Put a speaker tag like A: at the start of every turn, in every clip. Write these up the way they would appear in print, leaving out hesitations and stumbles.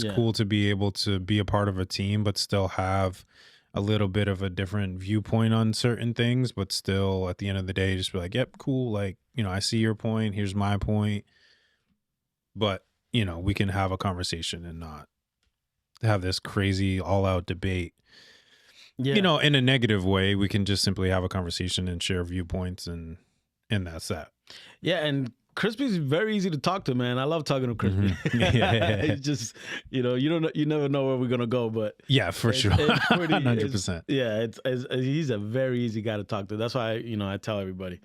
A: It's cool to be able to be a part of a team, but still have a little bit of a different viewpoint on certain things, but still at the end of the day, just be like, yep, cool. Like, I see your point. Here's my point. But, we can have a conversation and not have this crazy all out debate. Yeah. In a negative way. We can just simply have a conversation and share viewpoints, and that's that.
B: Yeah. And Crispy's very easy to talk to, man. I love talking to Crispy.
A: Mm-hmm. Yeah.
B: It's just, you never know where we're gonna go, but
A: yeah, for sure,
B: 100%. He's a very easy guy to talk to. That's why I tell everybody,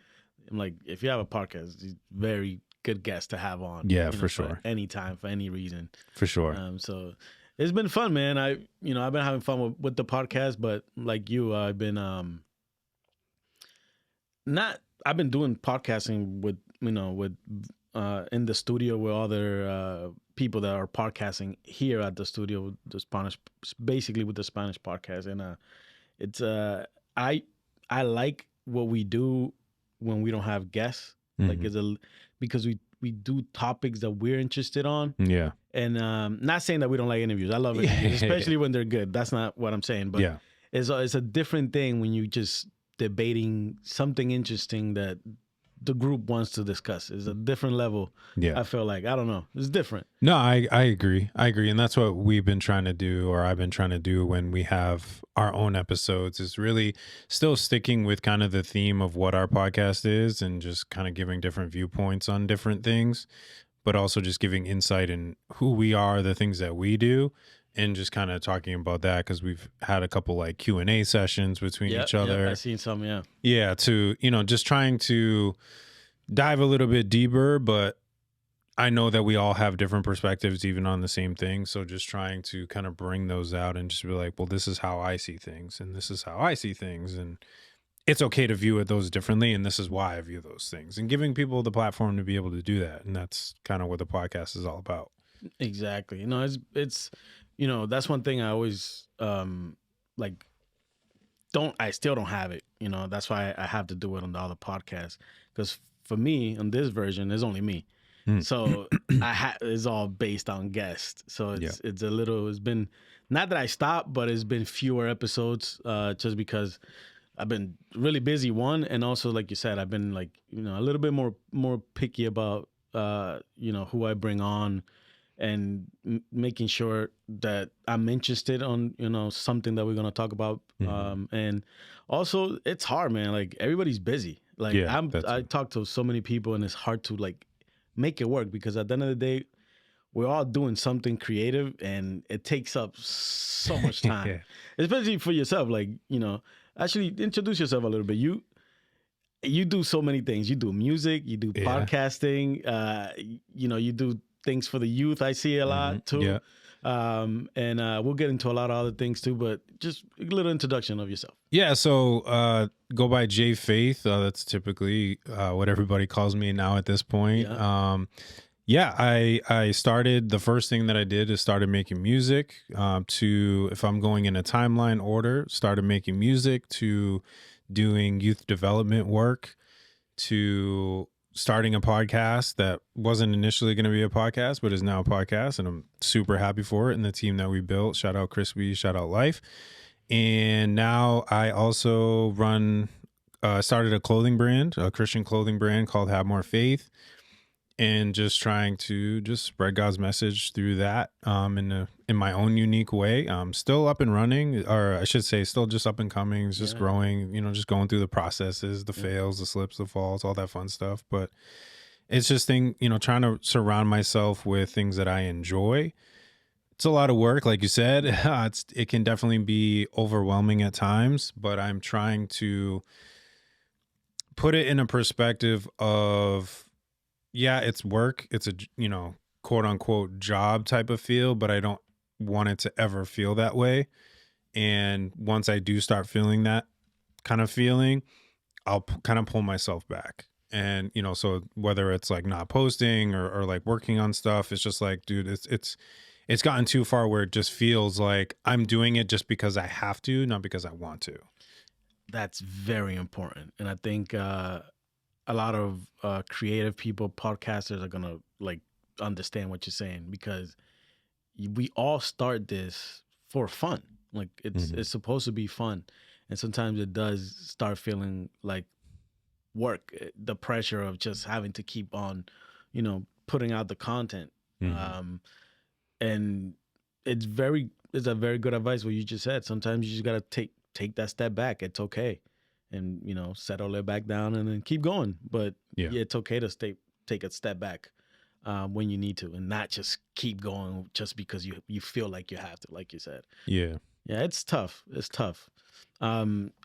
B: I'm like, if you have a podcast, he's very good guest to have on.
A: Yeah, for sure.
B: Anytime, for any reason.
A: For sure.
B: So it's been fun, man. I've been having fun with the podcast, but like you, I've been I've been doing podcasting with in the studio with other people that are podcasting here at the studio, basically with the Spanish podcast. And it's I like what we do when we don't have guests. Mm-hmm. Like because we do topics that we're interested on.
A: Yeah.
B: And not saying that we don't like interviews. I love interviews, especially when they're good. That's not what I'm saying. But it's a different thing when you just debating something interesting that the group wants to discuss. Is a different level. Yeah. I feel like, I don't know. It's different.
A: No, I agree. And that's what we've been trying to do, or I've been trying to do when we have our own episodes, is really still sticking with kind of the theme of what our podcast is and just kind of giving different viewpoints on different things, but also just giving insight in who we are, the things that we do, and just kind of talking about that, because we've had a couple like Q&A sessions between each other.
B: Yeah, I've seen some, yeah.
A: Yeah, to, just trying to dive a little bit deeper, but I know that we all have different perspectives even on the same thing. So just trying to kind of bring those out and just be like, well, this is how I see things, and this is how I see things. And it's okay to view it those differently, and this is why I view those things, and giving people the platform to be able to do that. And that's kind of what the podcast is all about.
B: Exactly. It's that's one thing I always I still don't have it. That's why I have to do it on the other podcast, because for me on this version there's only me. So it's all based on guests. So it's been, not that I stopped, but it's been fewer episodes just because I've been really busy, one, and also like you said, I've been like, a little bit more picky about who I bring on, and making sure that I'm interested on, something that we're going to talk about. Mm-hmm. And also it's hard, man. Like everybody's busy. Like I talk to so many people, and it's hard to like make it work, because at the end of the day, we're all doing something creative, and it takes up so much time, especially for yourself. Like, actually introduce yourself a little bit. You do so many things. You do music, you do podcasting, you do things for the youth. I see a lot too. Yeah. And we'll get into a lot of other things too, but just a little introduction of yourself.
A: Yeah. So go by J Faith. That's typically what everybody calls me now at this point. Yeah. I started, the first thing that I did is started making music, if I'm going in a timeline order, started making music, to doing youth development work, to starting a podcast that wasn't initially going to be a podcast, but is now a podcast. And I'm super happy for it. And the team that we built, shout out Crispy, shout out Life. And now I also started a clothing brand, a Christian clothing brand called Have More Faith. And just trying to just spread God's message through that in my own unique way. Still up and running, or I should say still just up and coming, just growing, just going through the processes, the fails, the slips, the falls, all that fun stuff. But it's just trying to surround myself with things that I enjoy. It's a lot of work, like you said. It can definitely be overwhelming at times, but I'm trying to put it in a perspective of, it's work. It's a, quote unquote job type of feel, but I don't want it to ever feel that way. And once I do start feeling that kind of feeling, I'll kind of pull myself back. And, so whether it's like not posting or like working on stuff, it's just like, dude, it's gotten too far where it just feels like I'm doing it just because I have to, not because I want to.
B: That's very important. And I think, a lot of creative people, podcasters, are gonna like understand what you're saying, because we all start this for fun. Like it's
A: Mhm.
B: it's supposed to be fun, and sometimes it does start feeling like work. The pressure of just having to keep on, putting out the content.
A: Mhm.
B: Um, and it's a very good advice what you just said. Sometimes you just gotta take that step back. It's okay, and settle it back down and then keep going. But
A: Yeah.
B: yeah, it's okay to take a step back when you need to, and not just keep going just because you feel like you have to, like you said.
A: Yeah.
B: Yeah, it's tough. It's tough,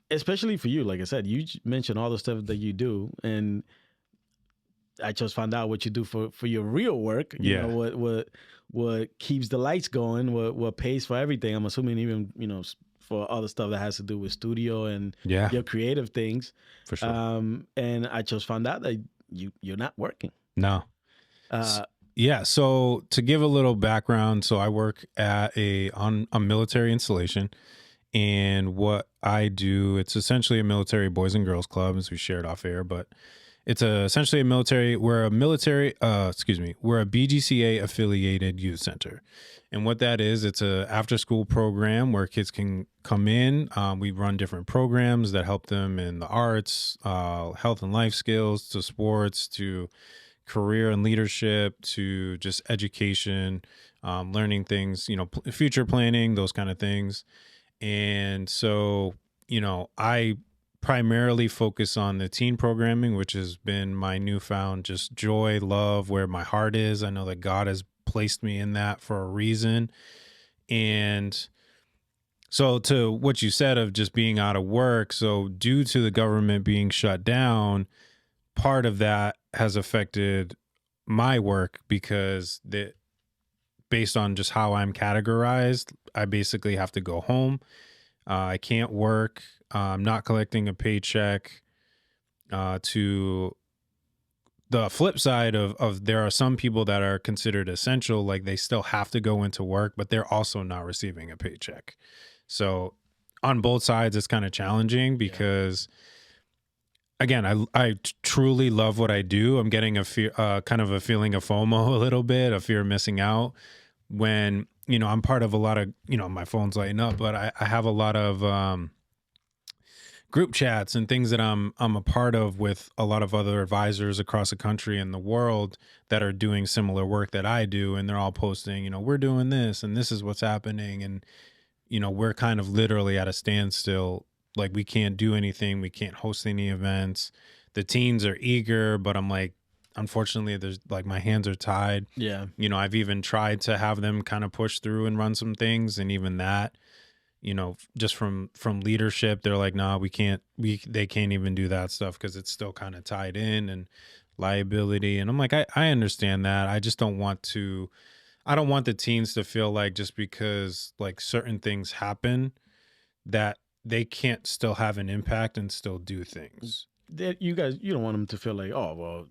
B: especially for you. Like I said, you mentioned all the stuff that you do, and I just found out what you do for your real work.
A: Yeah.
B: What keeps the lights going, what pays for everything. I'm assuming even for other stuff that has to do with studio and
A: Yeah.
B: your creative things.
A: For sure.
B: And I just found out that you're not working.
A: No.
B: Uh,
A: Yeah. So to give a little background, so I work at on a military installation, and what I do, it's essentially a military boys and girls club, as we shared off air, but it's essentially a military. We're a BGCA affiliated youth center, and what that is, it's a after school program where kids can come in. We run different programs that help them in the arts, health and life skills, to sports, to career and leadership, to just education, learning things, future planning, those kind of things. And so, I primarily focus on the teen programming, which has been my newfound just joy, love, where my heart is. I know that God has placed me in that for a reason. And so, to what you said of just being out of work, so due to the government being shut down, part of that has affected my work because based on just how I'm categorized, I basically have to go home. I can't work. I'm not collecting a paycheck. To the flip side of there are some people that are considered essential, like they still have to go into work, but they're also not receiving a paycheck. So on both sides, it's kind of challenging because, again, I truly love what I do. I'm getting a fear, kind of a feeling of FOMO a little bit, a fear of missing out when, I'm part of a lot of, my phone's lighting up, but I have a lot of group chats and things that I'm a part of with a lot of other advisors across the country and the world that are doing similar work that I do. And they're all posting, we're doing this and this is what's happening. And, we're kind of literally at a standstill. Like, we can't do anything. We can't host any events. The teens are eager, but I'm like, unfortunately, there's like, my hands are tied.
B: yeah.
A: I've even tried to have them kind of push through and run some things. And even that, just from leadership, they're like, nah, they can't even do that stuff because it's still kind of tied in and liability. And I'm like, I understand that. I just don't want the teens to feel like just because like certain things happen that they can't still have an impact and still do things.
B: You don't want them to feel like, oh well,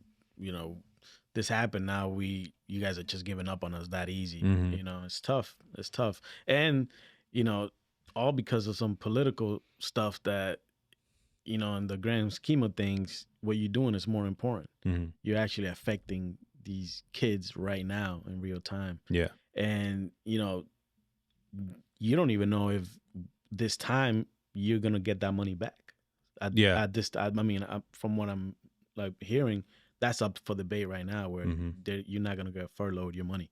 B: this happened. Now you guys are just giving up on us that easy.
A: Mhm.
B: It's tough. It's tough, and all because of some political stuff that in the grand scheme of things, what you're doing is more important.
A: Mhm.
B: You're actually affecting these kids right now in real time.
A: Yeah.
B: And you don't even know if this time you're gonna get that money back.
A: Yeah.
B: From what I'm like hearing, that's up for debate right now, where
A: Mhm.
B: you're not gonna get furloughed your money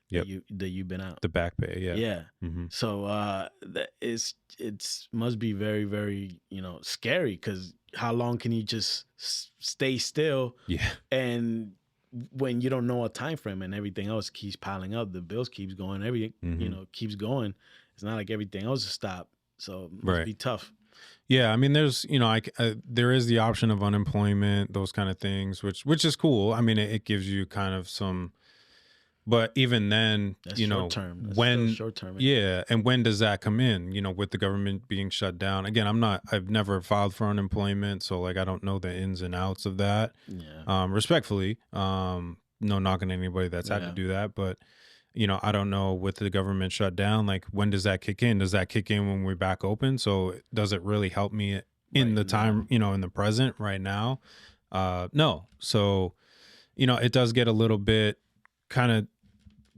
A: Yep.
B: that you've been out.
A: The back pay. Yeah.
B: Yeah.
A: Mhm.
B: So it's must be very, very scary, because how long can you just stay still?
A: Yeah.
B: And when you don't know a time frame and everything else keeps piling up, the bills keeps going, everything
A: Mhm.
B: keeps going. It's not like everything else is stopped. So it must
A: Right.
B: be tough.
A: Yeah, I mean, there's, there is the option of unemployment, those kind of things, which is cool. I mean, it gives you kind of some, but even then,
B: That's short term. That's
A: when,
B: still short term.
A: yeah, and when does that come in? With the government being shut down again, I've never filed for unemployment, so like I don't know the ins and outs of that.
B: Yeah.
A: Respectfully, no knocking anybody that's had to do that, but I don't know, with the government shut down, like when does that kick in? Does that kick in when we're back open? So does it really help me in
B: Right
A: the time, in the present right now? No. So, it does get a little bit kind of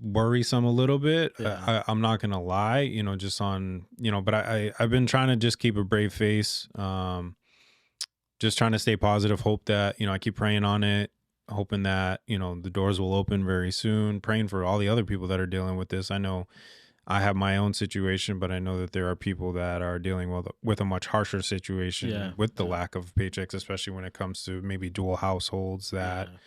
A: worrisome a little bit.
B: Yeah.
A: I'm not gonna lie, just on, but I've been trying to just keep a brave face. Just trying to stay positive, hope that, I keep praying on it, hoping that, the doors will open very soon, praying for all the other people that are dealing with this. I know I have my own situation, but I know that there are people that are dealing with a much harsher situation
B: Yeah.
A: with the lack of paychecks, especially when it comes to maybe dual households that
B: Yeah.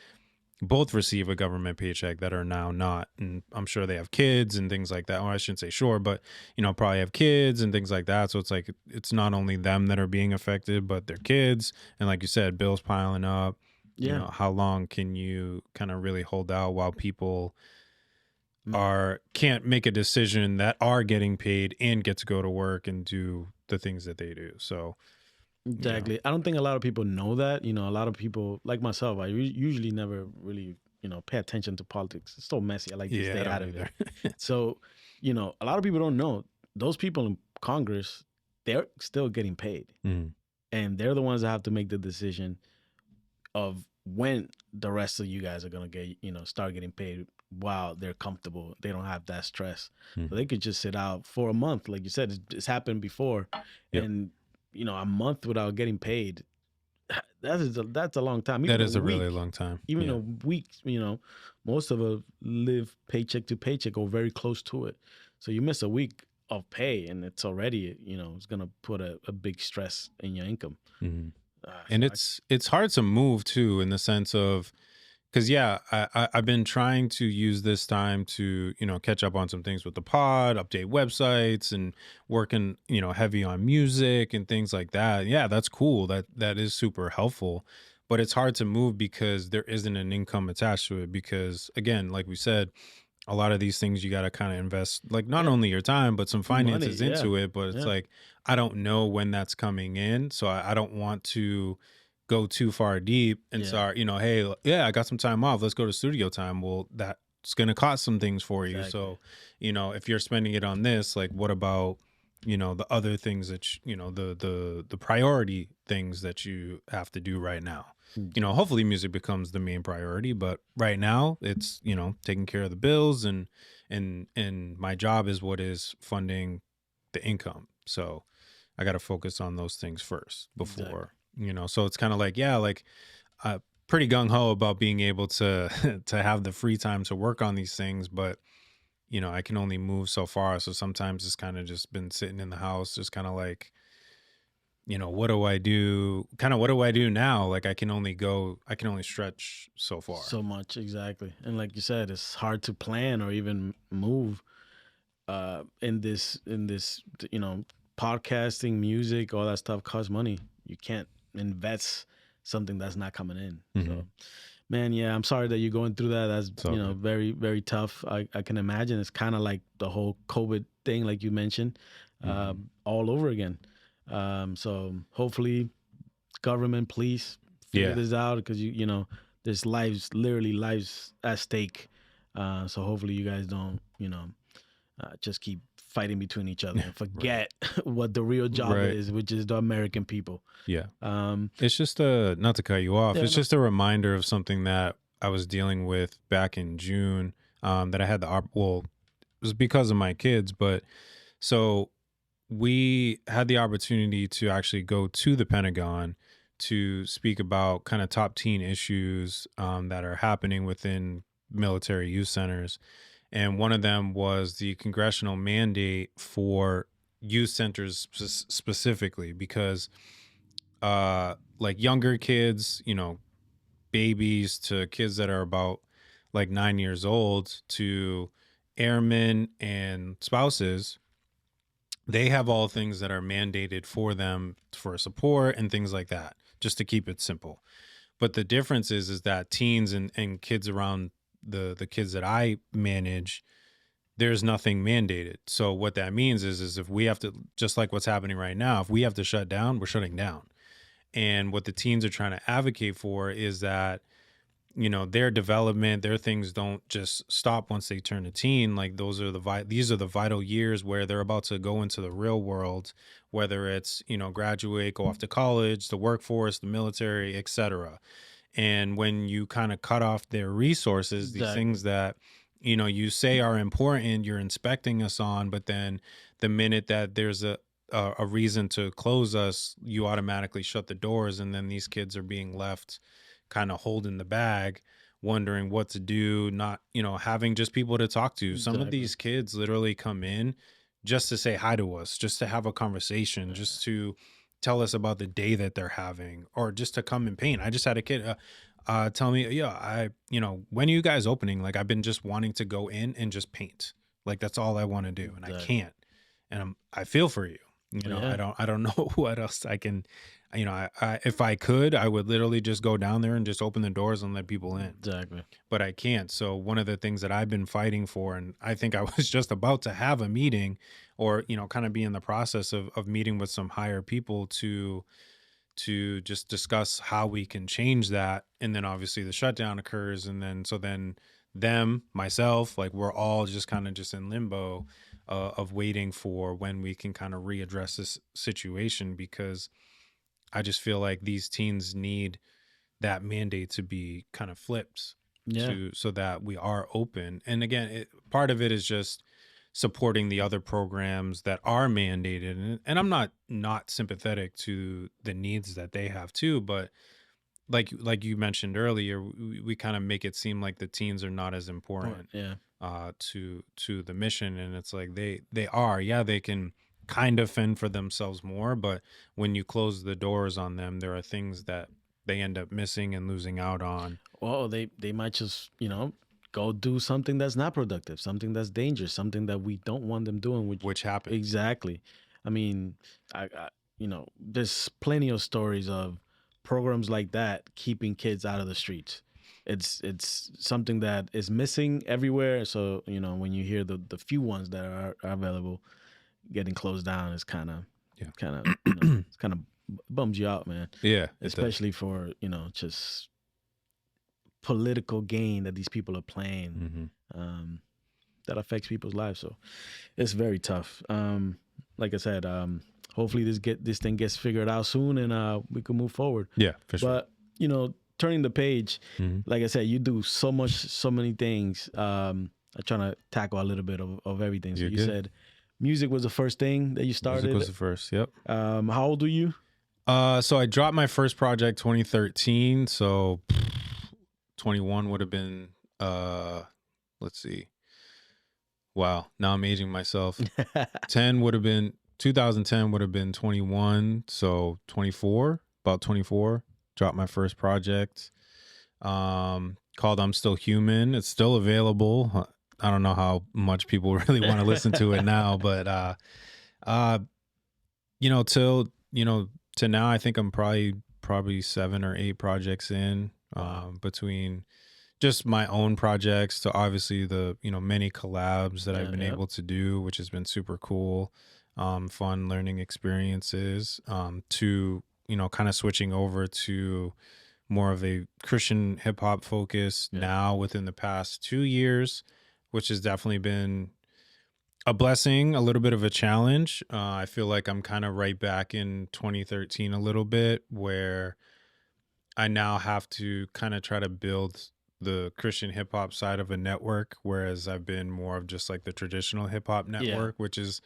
A: both receive a government paycheck that are now not. And I'm sure they have kids and things like that. Well, I shouldn't say sure, but probably have kids and things like that. So it's like it's not only them that are being affected, but their kids. And like you said, bills piling up.
B: Yeah.
A: How long can you kind of really hold out while people
B: Mm.
A: can't make a decision that are getting paid and get to go to work and do the things that they do? So
B: Exactly. I don't think a lot of people know that. A lot of people like myself, I usually never really, pay attention to politics. It's so messy. I like to
A: yeah,
B: stay
A: I don't
B: out of it.
A: either.
B: So, a lot of people don't know those people in Congress, they're still getting paid.
A: Mhm.
B: And they're the ones that have to make the decision of when the rest of you guys are going to get, start getting paid while they're comfortable. They don't have that stress.
A: Mhm.
B: So they could just sit out for a month. Like you said, it's happened before.
A: Yep.
B: And, a month without getting paid, that's a long time.
A: That is a really long time.
B: Even
A: Yeah.
B: a week, most of us live paycheck to paycheck or very close to it. So you miss a week of pay and it's already, it's going to put a big stress in your income.
A: Mhm.
B: Uh,
A: And
B: so
A: it's hard to move too, in the sense of, because I've been trying to use this time to catch up on some things with the pod, update websites, and working heavy on music and things like that. Yeah, that's cool. That is super helpful, but it's hard to move because there isn't an income attached to it. Because again, like we said, a lot of these things you got to kind of invest, like not
B: Yeah.
A: only your time but some
B: Money,
A: finances
B: yeah.
A: into it. But it's
B: Yeah.
A: like I don't know when that's coming in, so I don't want to go too far deep and
B: Yeah.
A: start, hey, yeah, I got some time off, let's go to studio time. Well, that's going to cost some things for you.
B: Exactly.
A: So, if you're spending it on this, like what about, the other things that the priority things that you have to do right now. Hopefully music becomes the main priority, but right now it's, taking care of the bills, and my job is what is funding the income. So I got to focus on those things first before, so it's kind of like, yeah, like pretty gung ho about being able to to have the free time to work on these things, but I can only move so far. So sometimes it's kind of just been sitting in the house, just kind of like, what do I do? Kind of what do I do now? Like I can only stretch so far.
B: So much, exactly. And like you said, it's hard to plan or even move in this podcasting, music, all that stuff costs money. You can't invest something that's not coming in. So man, yeah, I'm sorry that you're going through that. That's
A: good.
B: very, very tough. I can imagine. It's kind of like the whole COVID thing, like you mentioned, all over again. So hopefully, government, please figure this out, because there's literally lives at stake. So hopefully, you guys don't just keep fighting between each other and forget what the real job is, which is the American people.
A: Yeah. It's just not to cut you off.
B: Yeah,
A: it's just a reminder of something that I was dealing with back in June. That I had well, it was because of my kids, but so we had the opportunity to actually go to the Pentagon to speak about kind of top teen issues that are happening within military youth centers. And one of them was the congressional mandate for youth centers specifically, because like younger kids, babies to kids that are about like 9 years old, to airmen and spouses, they have all things that are mandated for them for support and things like that, just to keep it simple. But the difference is that teens and kids around the kids that I manage, there's nothing mandated. So what that means is if we have to, just like what's happening right now, if we have to shut down, we're shutting down. And what the teens are trying to advocate for is that, their development, their things don't just stop once they turn a teen. Like these are the vital years where they're about to go into the real world, whether it's, graduate, go off to college, the workforce, the military, etc. And when you kind of cut off their resources, these things that, you say are important, you're inspecting us on, but then the minute that there's a reason to close us, you automatically shut the doors, and then these kids are being left kind of holding the bag, wondering what to do, not, having just people to talk to. Some of
B: Exactly.
A: these kids literally come in just to say hi to us, just to have a conversation,
B: Yeah.
A: just to tell us about the day that they're having, or just to come and paint. I just had a kid tell me, yeah, when are you guys opening? Like, I've been just wanting to go in and just paint. Like, that's all I want to do, and I
B: Exactly.
A: can't. And I feel for you.
B: Yeah.
A: I don't know what else I can. I if I could, I would literally just go down there and just open the doors and let people in,
B: Exactly.
A: but I can't. So one of the things that I've been fighting for, and I think I was just about to have a meeting, or kind of be in the process of meeting with some higher people to just discuss how we can change that. And then obviously the shutdown occurs, and then them, myself, like, we're all just kind of just in limbo of waiting for when we can kind of readdress this situation, because I just feel like these teens need that mandate to be kind of flipped,
B: Yeah.
A: to so that we are open. And again, part of it is just supporting the other programs that are mandated, and I'm not sympathetic to the needs that they have too, but like you mentioned earlier, we kind of make it seem like the teens are not as important
B: Yeah.
A: to the mission, and it's like they are. Yeah, they can kind of fend for themselves more, but when you close the doors on them, there are things that they end up missing and losing out on,
B: Well, they might just go do something that's not productive, something that's dangerous, something that we don't want them doing. Which
A: which happens.
B: exactly, I mean, I there's plenty of stories of programs like that keeping kids out of the streets. It's something that is missing everywhere. So when you hear the few ones that are available getting closed down, it's kind of
A: Yeah.
B: it's kind of bums you out, man.
A: Yeah, it does.
B: Especially for just political gain that these people are playing, that affects people's lives. So it's very tough. Like I said, hopefully this thing gets figured out soon, and we can move forward.
A: Yeah, for sure.
B: But turning the page, like I said, you do so many things. I'm trying to tackle a little bit of everything. So
A: You're
B: you
A: good.
B: said music was the first thing that you started.
A: Music was the first. Yep.
B: How old are you?
A: So I dropped my first project 2013. So 21 would have been let's see. Wow, now I'm aging myself. 2010 would have been 21, so 24, about 24. Dropped my first project called I'm Still Human. It's still available. I don't know how much people really want to listen to it now, but till to now, I think I'm probably 7 or 8 projects in, between just my own projects to obviously the many collabs that I've been able to do, which has been super cool, fun learning experiences, to kind of switching over to more of a Christian hip hop focus now within the past 2 years, which has definitely been a blessing, a little bit of a challenge. I feel like I'm kind of right back in 2013 a little bit, where I now have to kind of try to build the Christian hip hop side of a network, whereas I've been more of just like the traditional hip hop network, which is,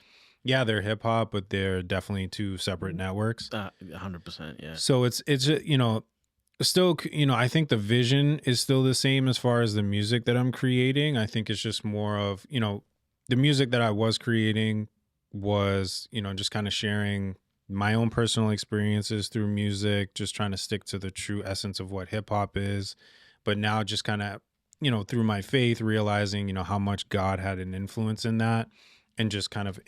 A: they're hip hop, but they're definitely 2 separate networks.
B: 100%, yeah.
A: So it's still, I think the vision is still the same as far as the music that I'm creating. I think it's just more of, the music that I was creating was, just kind of sharing my own personal experiences through music, just trying to stick to the true essence of what hip hop is. But now just kind of, through my faith, realizing, how much God had an influence in that, and just kind of,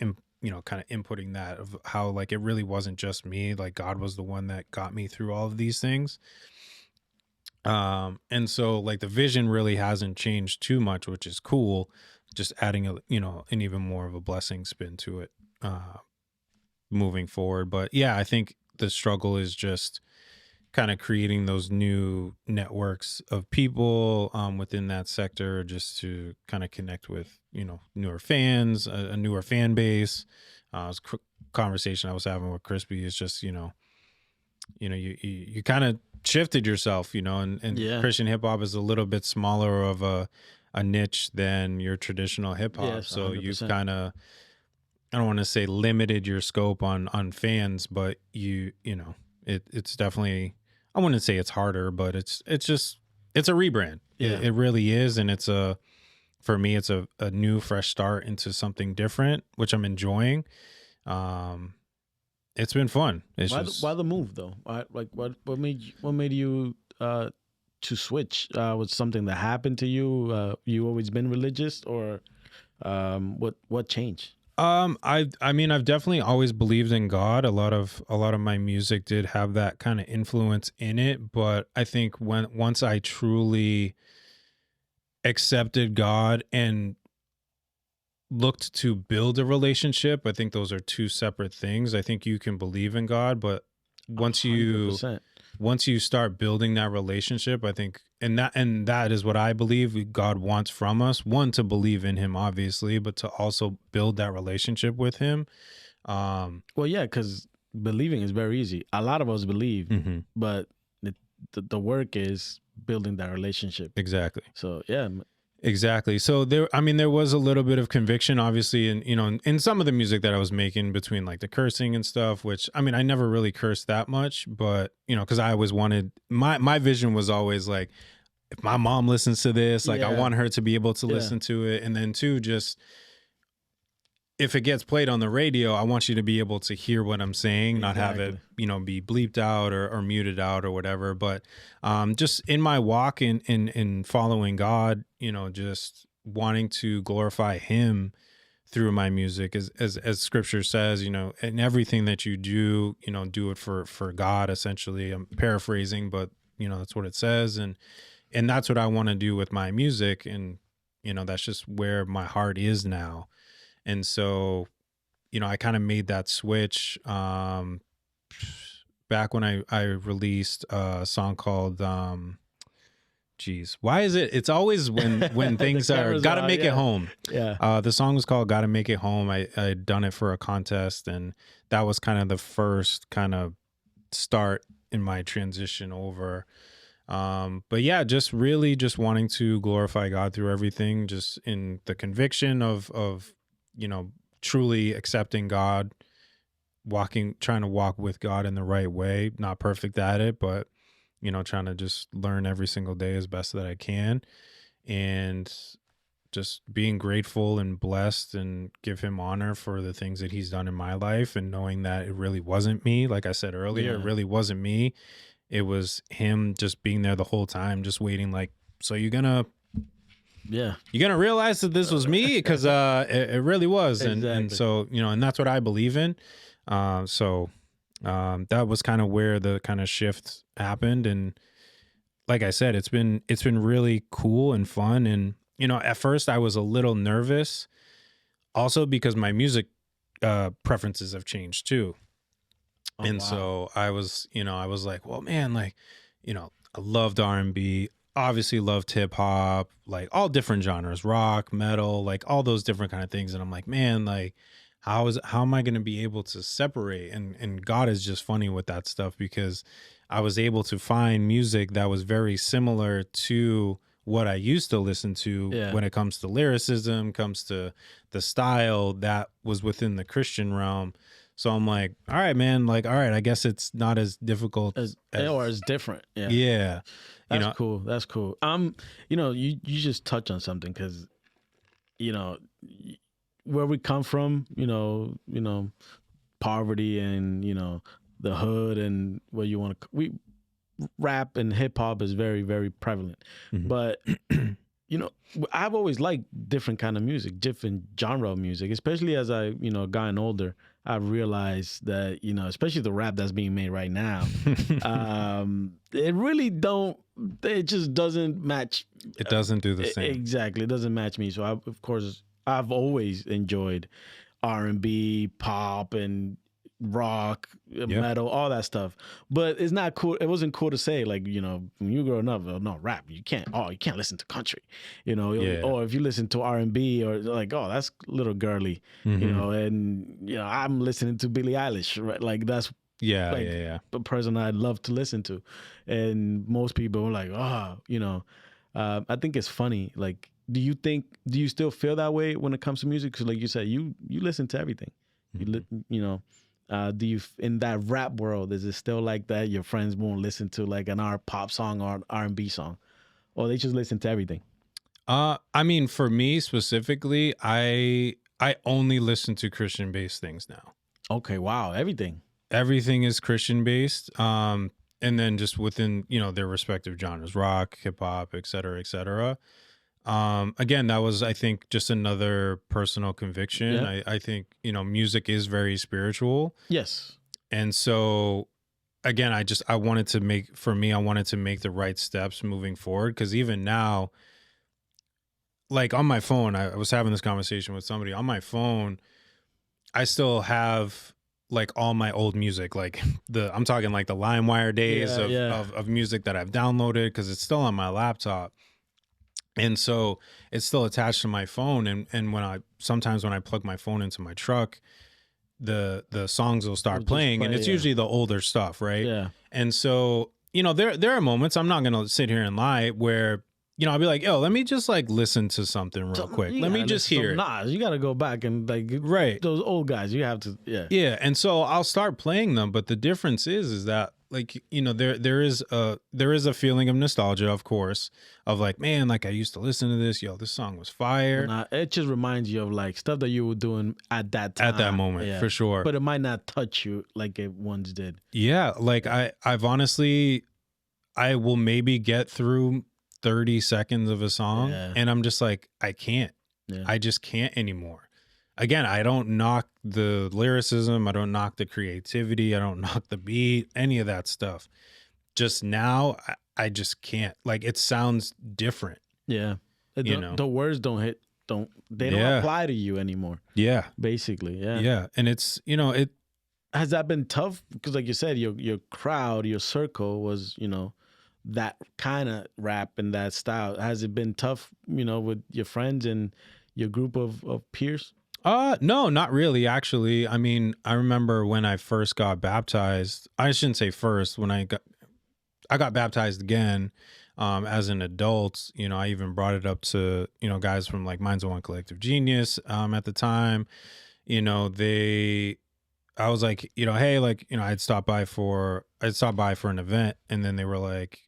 A: inputting that of how, like, it really wasn't just me, like God was the one that got me through all of these things. And so like the vision really hasn't changed too much, which is cool. Just adding an even more of a blessing spin to it, moving forward. But yeah, I think the struggle is just kind of creating those new networks of people within that sector, just to kind of connect with newer fans, a newer fan base. Conversation I was having with Crispy is just you kind of shifted yourself, and Christian hip hop is a little bit smaller of a niche than your traditional hip hop.
B: Yes,
A: So you've
B: 100%.
A: kind of, I don't want to say limited your scope on fans, but it's definitely, I wouldn't say it's harder, but it's just, it's a rebrand.
B: Yeah.
A: It really is. And for me, it's a new, fresh start into something different, which I'm enjoying. It's been fun.
B: Why the move though? What made you to switch? Was something that happened to you? You always been religious, or what changed?
A: I mean, I've definitely always believed in God. A lot of my music did have that kind of influence in it, but I think once I truly accepted God and looked to build a relationship, I think those are two separate things. I think you can believe in God, but once you
B: 100%.
A: once you start building that relationship, I think, and that is what I believe God wants from us. One, to believe in him, obviously, but to also build that relationship with him.
B: Well, yeah, because believing is very easy. A lot of us believe, but the work is building that relationship.
A: Exactly.
B: So yeah.
A: Exactly. So there was a little bit of conviction, obviously, in some of the music that I was making, between like the cursing and stuff, which, I mean, I never really cursed that much, but, because I always wanted, my vision was always like, if my mom listens to this, like, I want her to be able to listen to it. And then two, just, if it gets played on the radio, I want you to be able to hear what I'm saying, not have it, be bleeped out or muted out or whatever. But just in my walk in following God, just wanting to glorify him through my music, as scripture says, in everything that you do, do it for God, essentially. I'm paraphrasing, but that's what it says. And that's what I want to do with my music. And, that's just where my heart is now. And so, I kind of made that switch back when I released a song called, why is it? It's always when things are Gotta Make It Home.
B: Yeah.
A: The song was called Gotta Make It Home. I'd done it for a contest, and that was kind of the first kind of start in my transition over. But yeah, just really just wanting to glorify God through everything, just in the conviction of truly accepting God, trying to walk with God in the right way, not perfect at it, but, trying to just learn every single day as best that I can, and just being grateful and blessed and give him honor for the things that he's done in my life, and knowing that it really wasn't me. Like I said earlier, it really wasn't me. It was him just being there the whole time, just waiting, like, so you're gonna realize that this was me, because it really was.
B: Exactly.
A: And so, and that's what I believe in. So that was kind of where the kind of shift happened. And like I said, it's been really cool and fun. And, at first I was a little nervous also because my music preferences have changed too. Oh, and wow. So I was like, well, man, like, I loved R&B, obviously loved hip hop, like all different genres, rock, metal, like all those different kind of things. And I'm like, man, like, how am I going to be able to separate? And God is just funny with that stuff, because I was able to find music that was very similar to what I used to listen to when it comes to lyricism, comes to the style that was within the Christian realm. So I'm like, all right, man, like, all right, I guess it's not as difficult
B: or as different. Yeah.
A: Yeah.
B: That's cool. That's cool. You just touch on something, because, where we come from, poverty and, the hood and what you want to, rap and hip hop is very, very prevalent. Mm-hmm. But, I've always liked different kind of music, different genre of music, especially as I, gotten older. I realized that, especially the rap that's being made right now, it just doesn't match.
A: It doesn't do the same.
B: Exactly. It doesn't match me. So I've always enjoyed R&B, pop, and rock, metal, all that stuff. But it's not cool. It wasn't cool to say, like, when you growing up, no, rap, you can't listen to country, or if you listen to R&B, or like, oh, that's a little girly, and I'm listening to Billie Eilish, right? Like, that's the person I'd love to listen to. And most people are like, I think it's funny, like, do you still feel that way when it comes to music? Because like you said, you listen to everything. Do you in that rap world, is it still like that? Your friends won't listen to like an R pop song or an R&B song, or they just listen to everything?
A: I mean, for me specifically, I only listen to Christian based things now.
B: Okay, wow, everything.
A: Everything is Christian based. And then just within, their respective genres, rock, hip hop, et cetera, et cetera. Again, that was, I think, just another personal conviction.
B: Yeah.
A: I think, music is very spiritual.
B: Yes.
A: And so again, I wanted to make the right steps moving forward. Cause even now, like on my phone, I was having this conversation with somebody on my phone. I still have like all my old music, like I'm talking like the LimeWire days of music that I've downloaded, because it's still on my laptop. And so it's still attached to my phone. And sometimes when I plug my phone into my truck, the songs will start playing, and it's usually the older stuff, right?
B: Yeah.
A: And so, there are moments, I'm not gonna sit here and lie, where I'll be like, yo, let me just like listen to something real quick. Let me just hear it.
B: Nah, you gotta go back and like,
A: right,
B: those old guys, you have to,
A: yeah. And so I'll start playing them, but the difference is that like, there is a feeling of nostalgia, of course, of like, man, like I used to listen to this. Yo, this song was fire.
B: Nah, it just reminds you of like stuff that you were doing at that time,
A: at that moment, for sure.
B: But it might not touch you like it once did.
A: Yeah, like I've honestly, I will maybe get through 30 seconds of a song, and I'm just like, I can't. I just can't anymore. Again, I don't knock the lyricism, I don't knock the creativity, I don't knock the beat, any of that stuff. Just now, I just can't. Like, it sounds different.
B: Yeah. The words don't apply to you anymore.
A: Yeah.
B: Basically, yeah.
A: Yeah. And it's, it
B: has that been tough? Because like you said, your crowd, your circle was, that kind of rap and that style. Has it been tough, with your friends and your group of peers?
A: No, not really, actually. I mean, I remember when I first got baptized. I shouldn't say first. When I got baptized again, as an adult. I even brought it up to guys from like Minds of One Collective Genius. At the time, I was like, hey, like, I'd stop by for an event, and then they were like,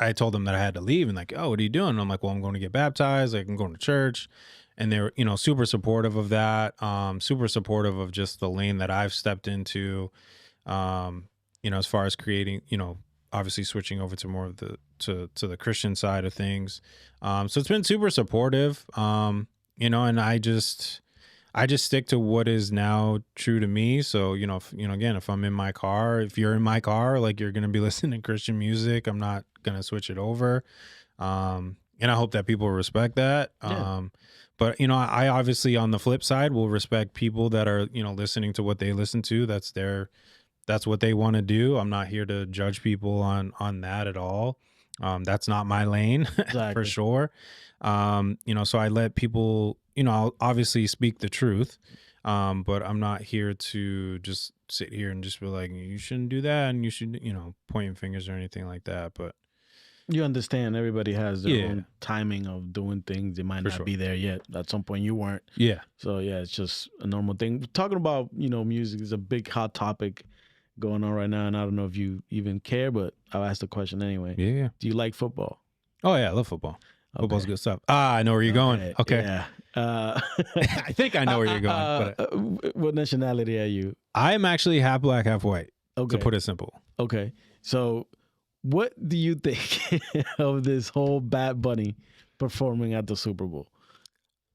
A: I told them that I had to leave, and like, oh, what are you doing? And I'm like, well, I'm going to get baptized. Like, I'm going to church. And they're, super supportive of that. Super supportive of just the lane that I've stepped into, as far as creating, obviously switching over to more of to the Christian side of things. So it's been super supportive, and I just stick to what is now true to me. So, again, if I'm in my car, if you're in my car, like, you're going to be listening to Christian music, I'm not going to switch it over. And I hope that people respect that.
B: Yeah.
A: But, I obviously, on the flip side, will respect people that are, listening to what they listen to. That's what they want to do. I'm not here to judge people on that at all. That's not my lane. Exactly. For sure. So I let people, I'll obviously speak the truth. But I'm not here to just sit here and just be like, you shouldn't do that, and you should, pointing fingers or anything like that. But
B: you understand everybody has their own timing of doing things. They might not be there yet. At some point you weren't. Yeah. So yeah, it's just a normal thing. Talking about, music is a big hot topic going on right now, and I don't know if you even care, but I'll ask the question anyway. Yeah. Do you like football?
A: Oh yeah, I love football. Okay. Football's good stuff. I know where you're going. Okay.
B: Yeah.
A: I think I know where you're going. But
B: what nationality are you?
A: I'm actually half black, half white.
B: Okay.
A: To put it simple.
B: Okay. So what do you think of this whole Bad Bunny performing at the Super Bowl?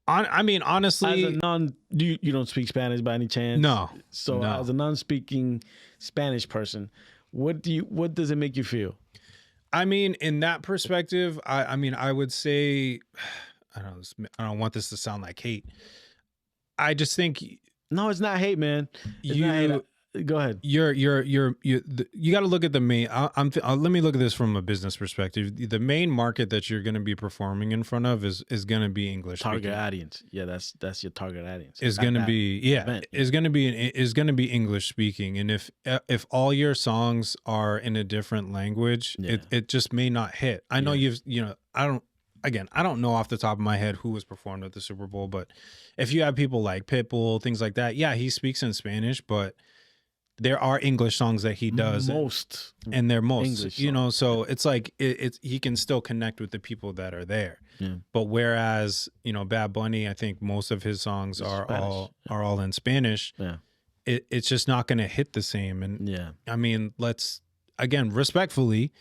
A: I mean, honestly,
B: as a you don't speak Spanish by any chance?
A: No.
B: So
A: no.
B: As a non-speaking Spanish person, what does it make you feel?
A: I mean, in that perspective, I mean, I would say, I don't want this to sound like hate. I just think,
B: no, it's not hate, man. It's not hate. Go ahead.
A: You got to look at the main. Let me look at this from a business perspective. The main market that you're going to be performing in front of is going to be English.
B: Target audience. Yeah, that's your target audience.
A: Is going to be is going to be English speaking. And if all your songs are in a different language, it just may not hit. I know again, I don't know off the top of my head who was performed at the Super Bowl, but if you have people like Pitbull, things like that, yeah, he speaks in Spanish, but there are English songs that he does, and they're most English songs. So it's like it's he can still connect with the people that are there.
B: Yeah.
A: But whereas Bad Bunny, I think most of his songs are all in Spanish.
B: Yeah,
A: it's just not going to hit the same. And
B: yeah,
A: I mean, let's again respectfully,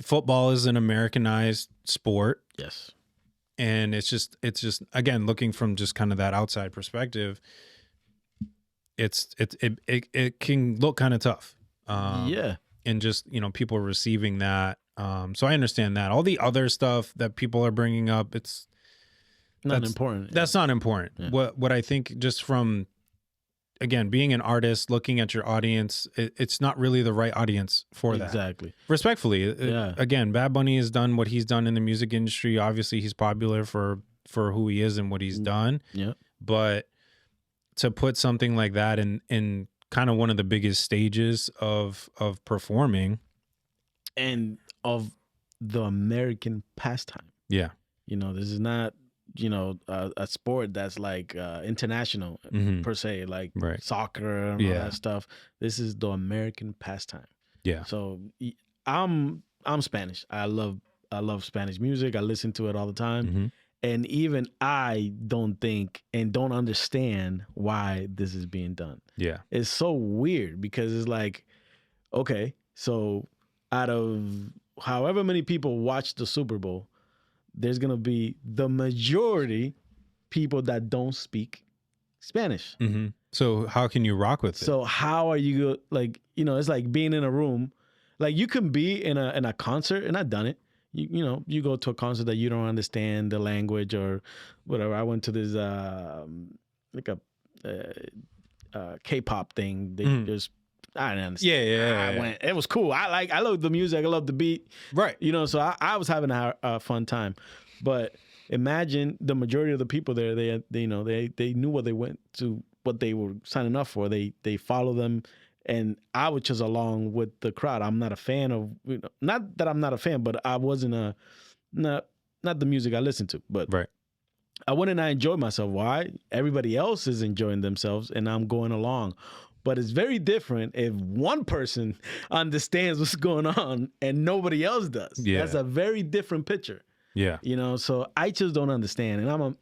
A: football is an Americanized sport.
B: Yes,
A: and it's just again looking from just kind of that outside perspective. It can look kind of tough.
B: Yeah.
A: And just, people receiving that. So I understand that. All the other stuff that people are bringing up, that's
B: not important.
A: That's not important. Yeah. What I think just from, again, being an artist, looking at your audience, it's not really the right audience for that.
B: Exactly.
A: Respectfully. Again, Bad Bunny has done what he's done in the music industry. Obviously, he's popular for who he is and what he's done.
B: Yeah.
A: But to put something like that in kind of one of the biggest stages of performing
B: and of the American pastime.
A: Yeah.
B: This is not, a sport that's like international per se, like soccer and all that stuff. This is the American pastime.
A: Yeah.
B: So I'm Spanish. I love Spanish music. I listen to it all the time.
A: Mm-hmm.
B: And even I don't think and don't understand why this is being done.
A: Yeah.
B: It's so weird because it's like, okay, so out of however many people watch the Super Bowl, there's going to be the majority people that don't speak Spanish.
A: Mm-hmm. So how can you rock with it?
B: So how are you like, it's like being in a room, like you can be in a concert, and I've done it. You go to a concert that you don't understand the language or whatever. I went to this like a K-pop thing. There's I didn't understand.
A: Yeah.
B: I went. It was cool. I love the music. I love the beat.
A: Right.
B: So I was having a fun time. But imagine the majority of the people there. They knew what they went to, what they were signing up for. They follow them. And I was just along with the crowd. I'm not a fan of, not that I'm not a fan, but I wasn't not the music I listened to. But
A: right.
B: I went and I enjoyed myself. Why? Everybody else is enjoying themselves and I'm going along. But it's very different if one person understands what's going on and nobody else does.
A: Yeah.
B: That's a very different picture.
A: Yeah.
B: So I just don't understand. And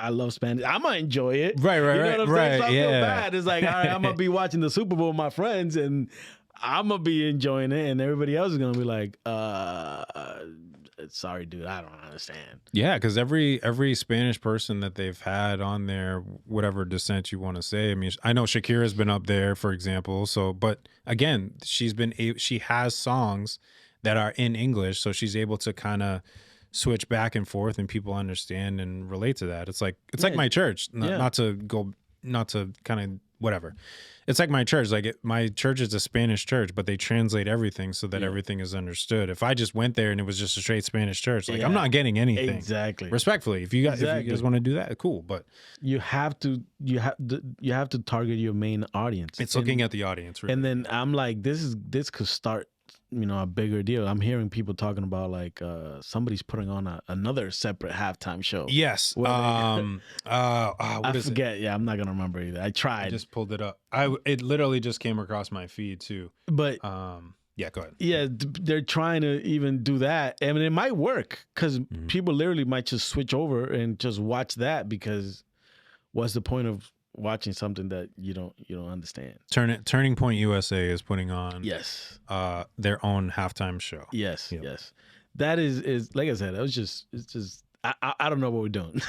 B: I love Spanish. I'm going to enjoy it.
A: Right.
B: You know what I'm saying? So I feel
A: yeah.
B: bad. It's like, all right, I'm going to be watching the Super Bowl with my friends and I'm going to be enjoying it. And everybody else is going to be like, sorry, dude, I don't understand.
A: Yeah, because every Spanish person that they've had on there, whatever descent you want to say. I mean, I know Shakira's been up there, for example. So, but again, she has songs that are in English, so she's able to kind of switch back and forth, and people understand and relate to that. It's like my church, not to kind of whatever. It's like my church. Like my church is a Spanish church, but they translate everything so that everything is understood. If I just went there and it was just a straight Spanish church, like I'm not getting anything.
B: Exactly.
A: Respectfully, if you guys want to do that, cool. But
B: you have to target your main audience.
A: It's looking at the audience, really.
B: And then I'm like, this could start, a bigger deal. I'm hearing people talking about like somebody's putting on another separate halftime show.
A: Yes.
B: I forget. Yeah, I'm not gonna remember either. I tried.
A: I just pulled it up. It literally just came across my feed too.
B: But
A: yeah, go ahead.
B: Yeah, they're trying to even do that. I mean, it might work because people literally might just switch over and just watch that because what's the point of watching something that you don't understand?
A: Turning Point USA is putting on their own halftime show.
B: Yes. That is like I said, it's just I don't know what we're doing.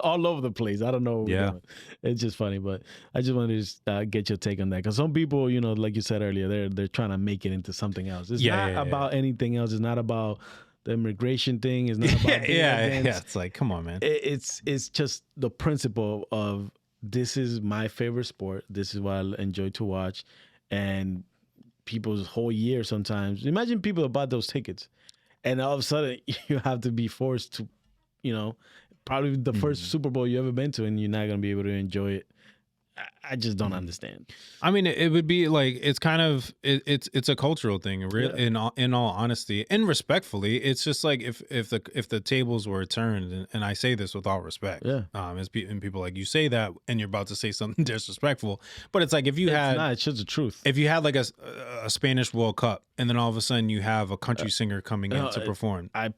B: All over the place. I don't know what we're doing. It's just funny, but I just wanted to get your take on that because some people, like you said earlier, they're trying to make it into something else. It's not about anything else. It's not about the immigration thing. It's not about
A: It's like, come on, man.
B: It's just the principle of this is my favorite sport. This is what I enjoy to watch, and people's whole year sometimes. Imagine people that bought those tickets, and all of a sudden you have to be forced to, probably the first Super Bowl you ever been to, and you're not gonna be able to enjoy it I just don't understand.
A: I mean, it would be like it's kind of it's a cultural thing. In all honesty and respectfully, it's just like if the tables were turned, and I say this with all respect, as people like you say that, and you're about to say something disrespectful, but it's like if you
B: it's just the truth.
A: If you had like a Spanish World Cup, and then all of a sudden you have a country singer coming in to perform.
B: I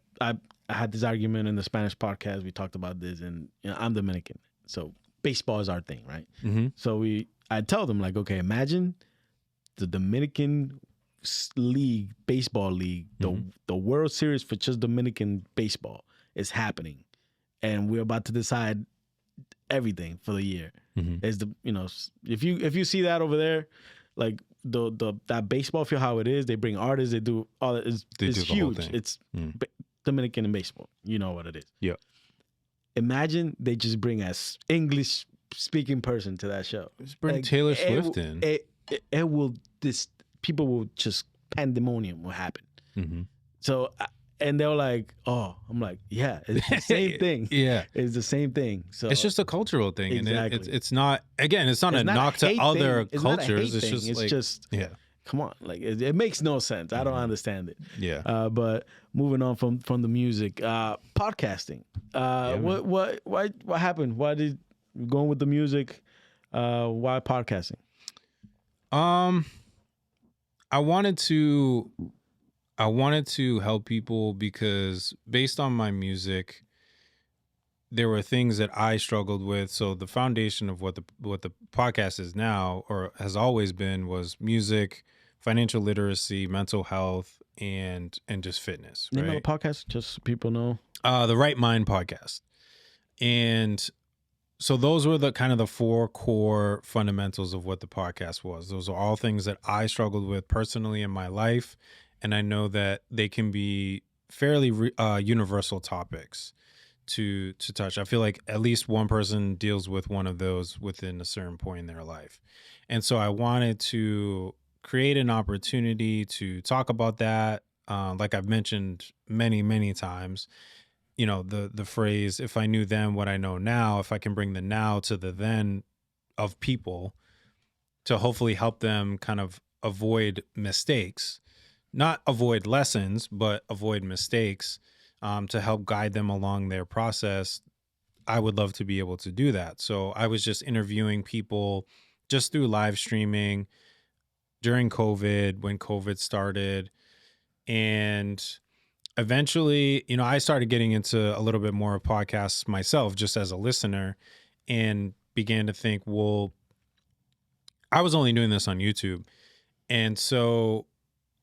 B: had this argument in the Spanish podcast. We talked about this, and I'm Dominican, so baseball is our thing, right?
A: Mm-hmm.
B: So I tell them like, okay, imagine the Dominican baseball league, the World Series for just Dominican baseball is happening, and we're about to decide everything for the year. Is if you see that over there, like that baseball field, how it is, they bring artists, they do all that. It's huge. It's Dominican and baseball. You know what it is.
A: Yeah.
B: Imagine they just bring a English speaking person to that show.
A: Just bring Taylor Swift in.
B: It will people will just pandemonium will happen. So and they're like, oh, I'm like, yeah, it's the same thing.
A: Yeah,
B: it's the same thing. So
A: it's just a cultural thing,
B: exactly.
A: And it's not a knock to other cultures. It's just come on, like it makes no sense. I don't understand it. Yeah.
B: But moving on from the music, podcasting. What happened? Why did you going with the music? Why podcasting?
A: I wanted to help people because based on my music, there were things that I struggled with. So the foundation of what the podcast is now, or has always been, was music, financial literacy, mental health, and just fitness.
B: Name of the podcast, just so people know.
A: The Right Mind podcast. And so those were the kind of the four core fundamentals of what the podcast was. Those are all things that I struggled with personally in my life. And I know that they can be fairly universal topics to touch. I feel like at least one person deals with one of those within a certain point in their life. And so I wanted to create an opportunity to talk about that. Like I've mentioned many, many times, the phrase, if I knew then what I know now, if I can bring the now to the then of people to hopefully help them kind of avoid mistakes, not avoid lessons, but avoid mistakes, to help guide them along their process. I would love to be able to do that. So I was just interviewing people just through live streaming during COVID, when COVID started. And eventually, I started getting into a little bit more of podcasts myself, just as a listener, and began to think, well, I was only doing this on YouTube. And so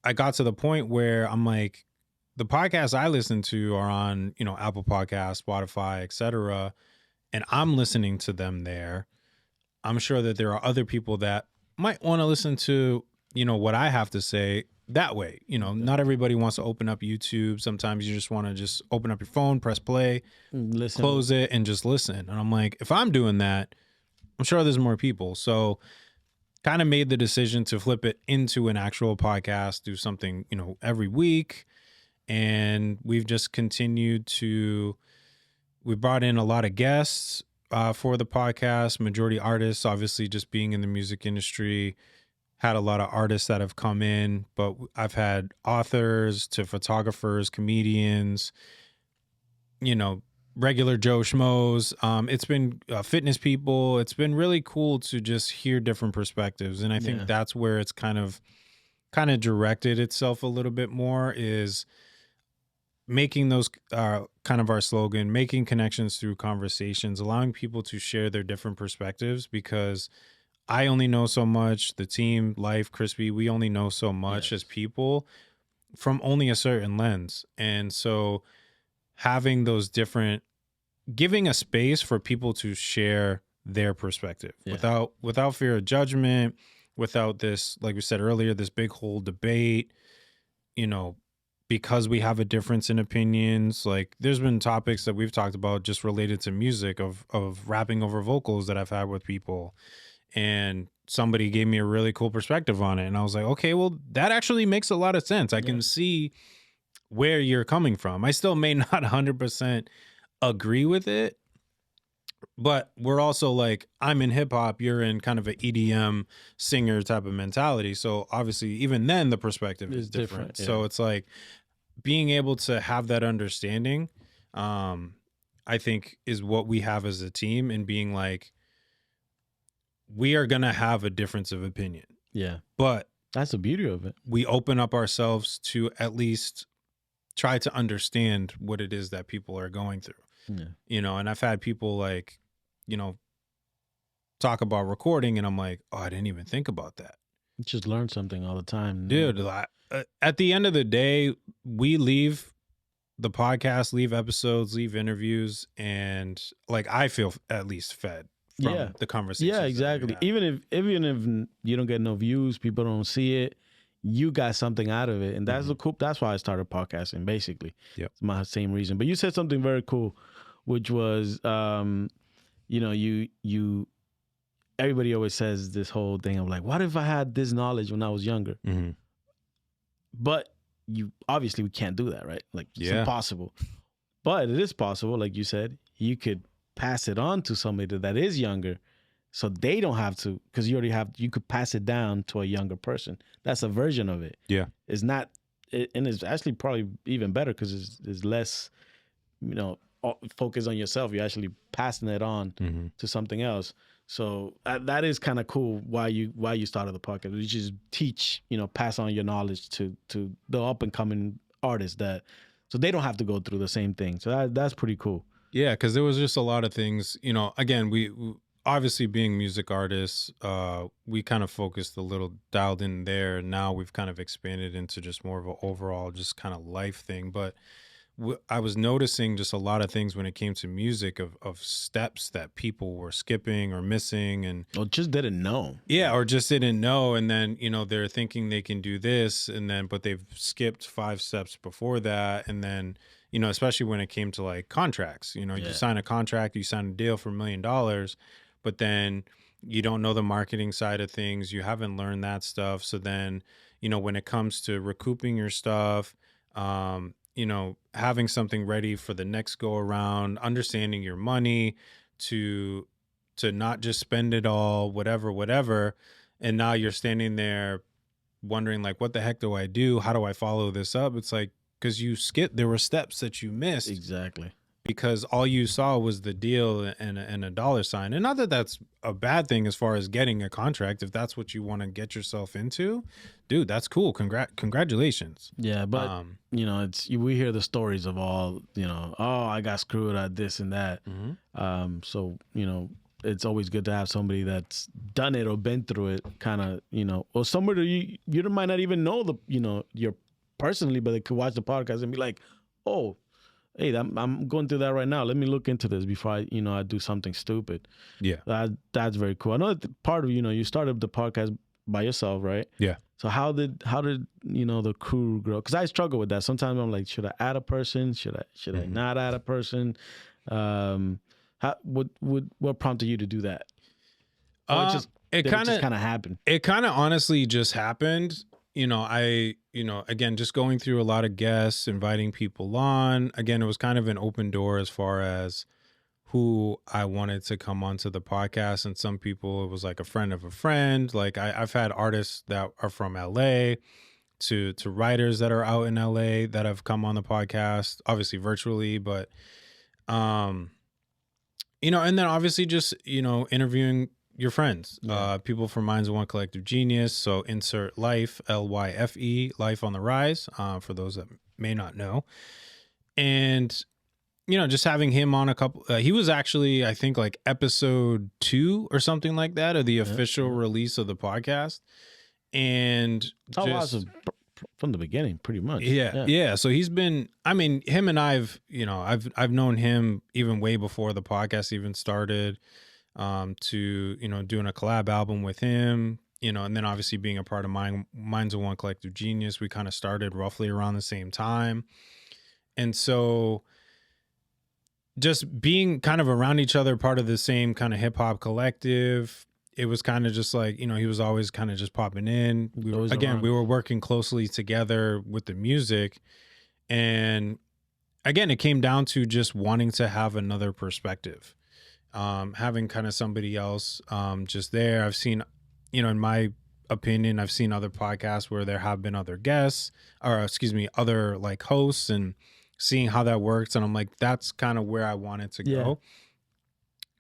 A: I got to the point where I'm like, the podcasts I listen to are on, Apple Podcasts, Spotify, etc. And I'm listening to them there. I'm sure that there are other people that might want to listen to, what I have to say that way. Not everybody wants to open up YouTube. Sometimes you just want to just open up your phone, press play, listen, close it, and just listen. And I'm like, if I'm doing that, I'm sure there's more people. So kind of made the decision to flip it into an actual podcast, do something, every week. And we've just continued we brought in a lot of guests for the podcast, majority artists, obviously just being in the music industry, had a lot of artists that have come in, but I've had authors to photographers, comedians, regular Joe Schmoes. It's been fitness people. It's been really cool to just hear different perspectives. And I think that's where it's kind of directed itself a little bit more, is making those kind of our slogan, making connections through conversations, allowing people to share their different perspectives, because I only know so much. The team, Life, Crispy, we only know so much as people from only a certain lens. And so having those giving a space for people to share their perspective without fear of judgment, without this, like we said earlier, this big whole debate, because we have a difference in opinions. Like there's been topics that we've talked about just related to music of rapping over vocals that I've had with people. And somebody gave me a really cool perspective on it. And I was like, okay, well, that actually makes a lot of sense. I can see where you're coming from. I still may not 100% agree with it, But we're also like, I'm in hip hop, you're in kind of an EDM singer type of mentality. So obviously, even then, the perspective is different.
B: Yeah.
A: So it's like being able to have that understanding, I think, is what we have as a team, and being like, we are going to have a difference of opinion.
B: Yeah.
A: But
B: that's the beauty of it.
A: We open up ourselves to at least try to understand what it is that people are going through.
B: Yeah.
A: You know, and I've had people like, you know, talk about recording, and I'm like, oh, I didn't even think about that.
B: You just learn something all the time.
A: Dude, at the end of the day, we leave the podcast, leave episodes, leave interviews, and like, I feel at least fed from the conversation.
B: Yeah, exactly. Even if you don't get no views, people don't see it, you got something out of it. And that's the cool. That's why I started podcasting, basically.
A: Yeah.
B: It's my same reason. But you said something very cool, which was, you know, you everybody always says this whole thing of like, what if I had this knowledge when I was younger?
A: Mm-hmm.
B: But you obviously, we can't do that, right? Like, it's impossible. But it is possible, like you said, you could pass it on to somebody that is younger, so they don't have to, because you could pass it down to a younger person. That's a version of it.
A: Yeah.
B: It's not, and it's actually probably even better because it's less, you know, focus on yourself. You're actually passing it on to something else. So that is kind of cool. Why you started the podcast? You just teach, you know, pass on your knowledge to the up and coming artists, so they don't have to go through the same thing. So that's pretty cool.
A: Yeah, because there was just a lot of things, you know, again, we obviously, being music artists, we kind of focused a little, dialed in there. Now we've kind of expanded into just more of an overall just kind of life thing. But I was noticing just a lot of things when it came to music of steps that people were skipping or missing, and
B: or just didn't know.
A: Yeah, or just didn't know. And then, you know, they're thinking they can do this, but they've skipped 5 steps before that. And then, you know, especially when it came to like contracts, you know, you sign a contract, you sign a deal for $1 million, but then you don't know the marketing side of things. You haven't learned that stuff. So then, you know, when it comes to recouping your stuff, you know, having something ready for the next go around, understanding your money to not just spend it all, whatever. And now you're standing there wondering like, what the heck do I do? How do I follow this up? It's like, because there were steps that you missed.
B: Exactly.
A: Because all you saw was the deal and a dollar sign. And not that that's a bad thing as far as getting a contract. If that's what you want to get yourself into, dude, that's cool. Congratulations.
B: Yeah, but you know, we hear the stories of all, you know, oh, I got screwed at this and that. So, you know, it's always good to have somebody that's done it or been through it, kind of, you know, or somebody you might not even know you're personally, but they could watch the podcast and be like, oh, hey, I'm going through that right now. Let me look into this before I do something stupid.
A: Yeah.
B: That's very cool. I know that part of, you know, you started the podcast by yourself, right?
A: Yeah.
B: So how did you know, the crew grow? Because I struggle with that. Sometimes I'm like, should I add a person? Should I not add a person? What prompted you to do that? It just kind of happened.
A: It kind of honestly just happened. You know, again, just going through a lot of guests, inviting people on. Again, it was kind of an open door as far as who I wanted to come onto the podcast. And some people, it was like a friend of a friend. Like I've had artists that are from LA to writers that are out in LA that have come on the podcast, obviously virtually, but, you know, and then obviously just, you know, interviewing your friends, people from Minds of One Collective Genius. So insert Life, LYFE, Life on the Rise, for those that may not know. And, you know, just having him on a couple, he was actually, I think, like episode 2 or something like that of the official release of the podcast. And
B: from the beginning, pretty much.
A: Yeah. So he's been, I mean, him and I've known him even way before the podcast even started. To, you know, doing a collab album with him, you know, and then obviously being a part of Minds of One Collective Genius. We kind of started roughly around the same time. And so just being kind of around each other, part of the same kind of hip hop collective, it was kind of just like, you know, he was always kind of just popping in. We were working closely together with the music. And again, it came down to just wanting to have another perspective. having kind of somebody else just there. I've seen, in my opinion, I've seen other podcasts where there have been other guests, or excuse me, other like hosts, and seeing how that works. And I'm like, that's kind of where I wanted to go.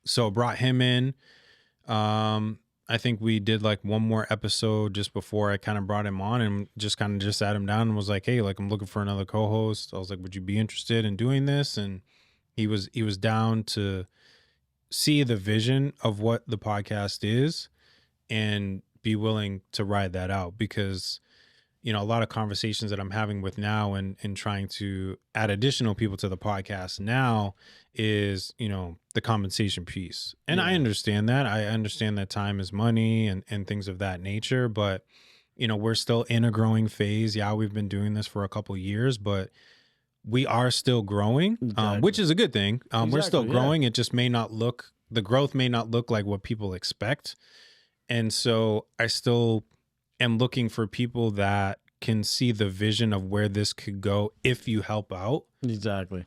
A: So brought him in. I think we did like one more episode just before I kind of brought him on, and just sat him down and was like, hey, like, I'm looking for another co-host. I was like, would you be interested in doing this? And he was down to see the vision of what the podcast is and be willing to ride that out, because a lot of conversations that I'm having with now and trying to add additional people to the podcast now is, the compensation piece. And I understand that. I understand that time is money and things of that nature, but we're still in a growing phase. Yeah, we've been doing this for a couple of years, but we are still growing, which is a good thing. We're still growing. It just the growth may not look like what people expect. And so I still am looking for people that can see the vision of where this could go if you help out.
B: Exactly.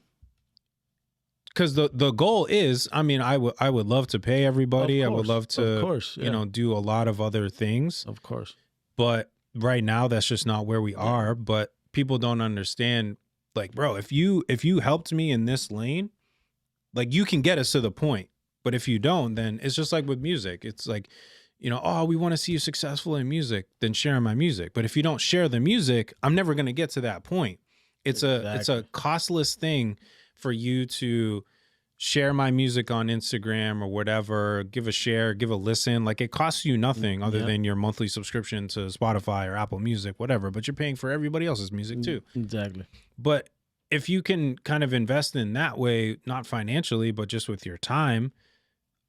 A: Because the goal is, I would love to pay everybody. I would love to,
B: of course,
A: do a lot of other things.
B: Of course.
A: But right now, that's just not where we are. But people don't understand, like, bro, if you helped me in this lane, like, you can get us to the point. But if you don't, then it's just like with music. It's like, oh, we want to see you successful in music, then share my music. But if you don't share the music, I'm never going to get to that point. It's a costless thing for you to share my music on Instagram or whatever, give a share, give a listen. Like, it costs you nothing other than your monthly subscription to Spotify or Apple Music, whatever, but you're paying for everybody else's music too.
B: Exactly.
A: But if you can kind of invest in that way, not financially, but just with your time,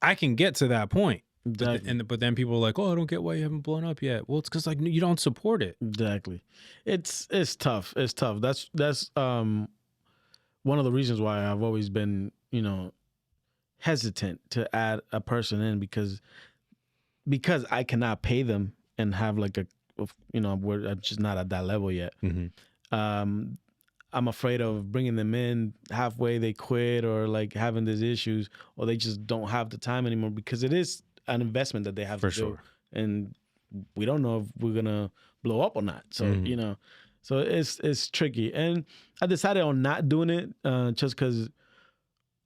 A: I can get to that point.
B: Exactly.
A: But then people are like, oh, I don't get why you haven't blown up yet. Well, it's because, like, you don't support it.
B: Exactly. It's tough. It's tough. That's one of the reasons why I've always been, hesitant to add a person in, because I cannot pay them and have like we're just not at that level yet.
A: Mm-hmm.
B: I'm afraid of bringing them in halfway, they quit, or like having these issues, or they just don't have the time anymore, because it is an investment that they have to do. And we don't know if we're going to blow up or not. So, so it's tricky. And I decided on not doing it just because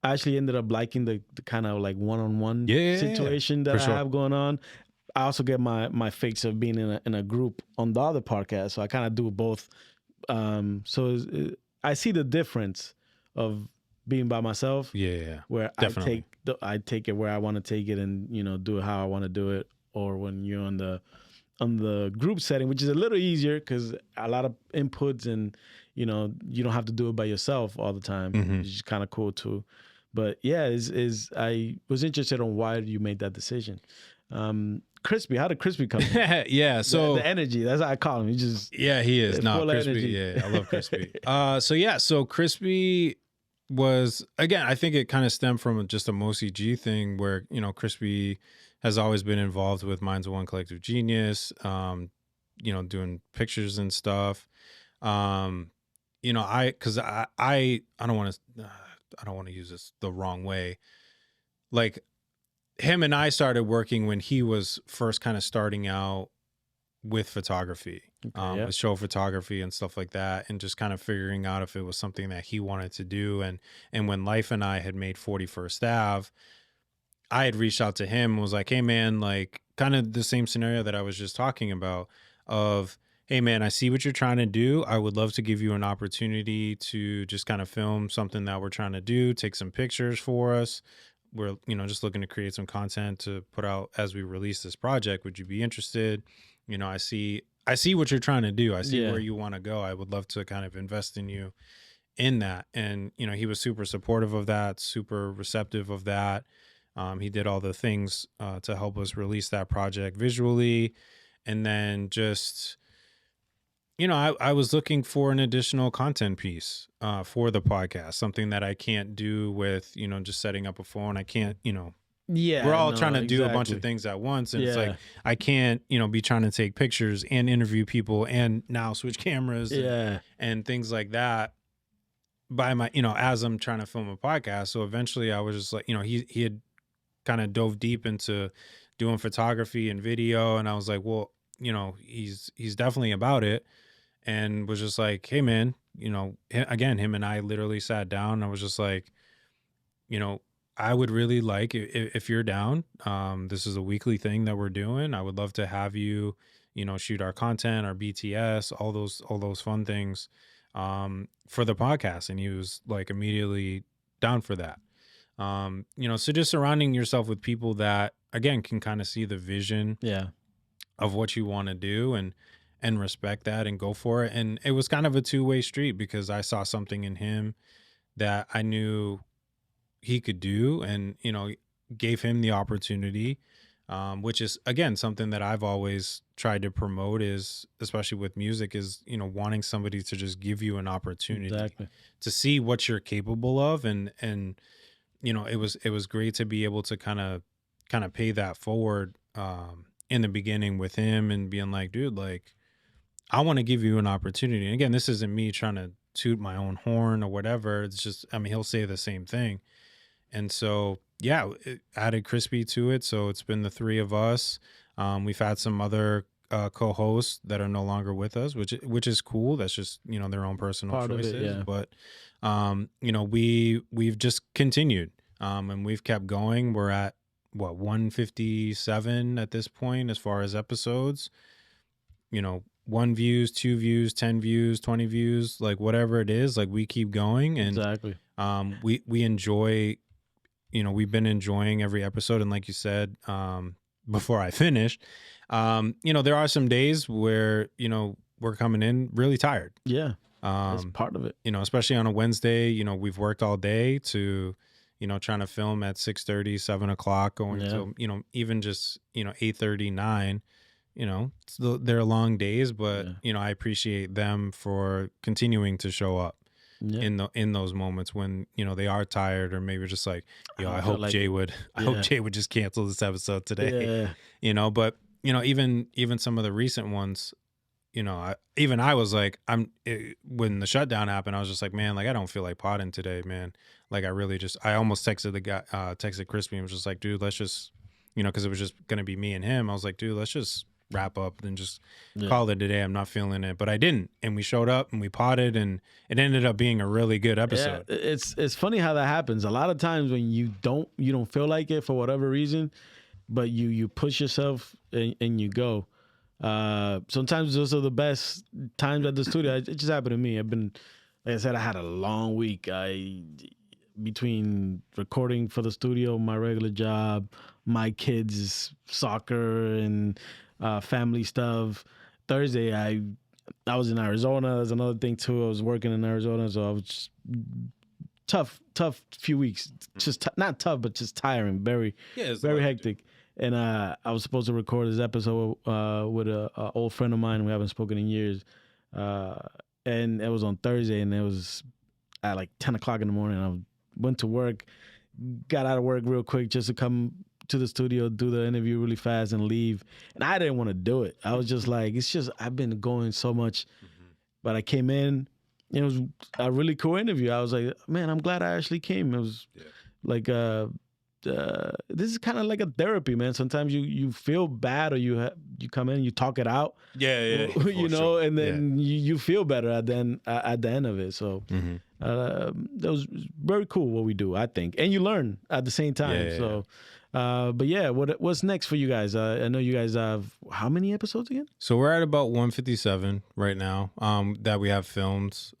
B: I actually ended up liking the kind of like one-on-one situation that I have going on. I also get my fix of being in a group on the other podcast. So I kind of do both. I see the difference of being by myself. Where definitely. I take it where I want to take it, and do it how I want to do it. Or when you're on the group setting, which is a little easier because a lot of inputs, and you don't have to do it by yourself all the time.
A: Mm-hmm.
B: Which is kind of cool too. But yeah, I was interested on why you made that decision. Crispy, how did Crispy come in?
A: Yeah, so
B: the energy, that's how I call him. He just
A: he is not Crispy.
B: Energy.
A: Yeah, I love Crispy. So Crispy was, again, I think it kind of stemmed from just a Mosi G thing where Crispy has always been involved with Minds of One Collective Genius, doing pictures and stuff. I don't want to use this the wrong way. Like, him and I started working when he was first kind of starting out with photography, with show photography and stuff like that, and just kind of figuring out if it was something that he wanted to do. And when Life and I had made 41st Ave, I had reached out to him and was like, hey man, like, kind of the same scenario that I was just talking about of, hey man, I see what you're trying to do. I would love to give you an opportunity to just kind of film something that we're trying to do, take some pictures for us. We're, just looking to create some content to put out as we release this project. Would you be interested? I see what you're trying to do. I see where you want to go. I would love to kind of invest in you in that. And, he was super supportive of that, super receptive of that. He did all the things to help us release that project visually. And then just, I was looking for an additional content piece for the podcast, something that I can't do with, just setting up a phone. I can't, we're all trying to do a bunch of things at once. And it's like, I can't, be trying to take pictures and interview people and now switch cameras and things like that by my, as I'm trying to film a podcast. So eventually I was just like, he had kind of dove deep into doing photography and video. And I was like, well, he's definitely about it. And was just like, hey man, again, him and I literally sat down and I was just like, I would really like if you're down. This is a weekly thing that we're doing. I would love to have you, shoot our content, our BTS, all those fun things for the podcast. And he was like immediately down for that. So just surrounding yourself with people that again can kind of see the vision of what you want to do and respect that and go for it. And it was kind of a two-way street because I saw something in him that I knew he could do and, gave him the opportunity, which is, again, something that I've always tried to promote is, especially with music, is, wanting somebody to just give you an opportunity to see what you're capable of. And, it was great to be able to kind of pay that forward in the beginning with him and being like, dude, like, I want to give you an opportunity. And again, this isn't me trying to toot my own horn or whatever. It's just, he'll say the same thing. And so, yeah, it added Crispy to it. So it's been the three of us. We've had some other co-hosts that are no longer with us, which is cool. That's just, their own personal
B: Part
A: choices.
B: of it, yeah.
A: But, we've just continued and we've kept going. We're at 157 at this point as far as episodes. 1 views, 2 views, 10 views, 20 views, like whatever it is, like we keep going. And we enjoy, we've been enjoying every episode. And like you said, before I finished, there are some days where, we're coming in really tired.
B: Yeah. That's part of it.
A: Especially on a Wednesday, we've worked all day to, trying to film at 6:30, 7 o'clock, going till, even just, 8:30, 9. They're long days, but I appreciate them for continuing to show up in those moments when they are tired or maybe just like, I hope Jay would just cancel this episode today. But even some of the recent ones, I was like, when the shutdown happened, I was just like, man, like I don't feel like potting today, man. Like I almost texted the guy, texted Crispy and was just like, dude, let's just, because it was just gonna be me and him. I was like, dude, let's just wrap up and just call it a day. I'm not feeling it, but I didn't. And we showed up and we potted and it ended up being a really good episode.
B: Yeah, it's funny how that happens. A lot of times when you don't feel like it for whatever reason, but you push yourself and you go. Sometimes those are the best times at the studio. It just happened to me. Like I said, I had a long week. Between recording for the studio, my regular job, my kids' soccer and family stuff. Thursday, I was in Arizona. There's another thing too. I was working in Arizona, so I was just tough few weeks. Just not tough, but just tiring. Very hectic. And I was supposed to record this episode with an old friend of mine. We haven't spoken in years. And it was on Thursday, and it was at like 10 o'clock in the morning. I went to work, got out of work real quick just to come to the studio, do the interview really fast and leave. And I didn't want to do it. I was just like, I've been going so much. But I came in, it was a really cool interview. I was like, man, I'm glad I actually came. It was like, this is kind of like a therapy, man. Sometimes you feel bad or you come in, you talk it out.
A: Sure.
B: And then you feel better at the end of it. So that was very cool what we do, I think. And you learn at the same time. But yeah, what's next for you guys? I know you guys have how many episodes again?
A: So we're at about 157 right now that we have filmed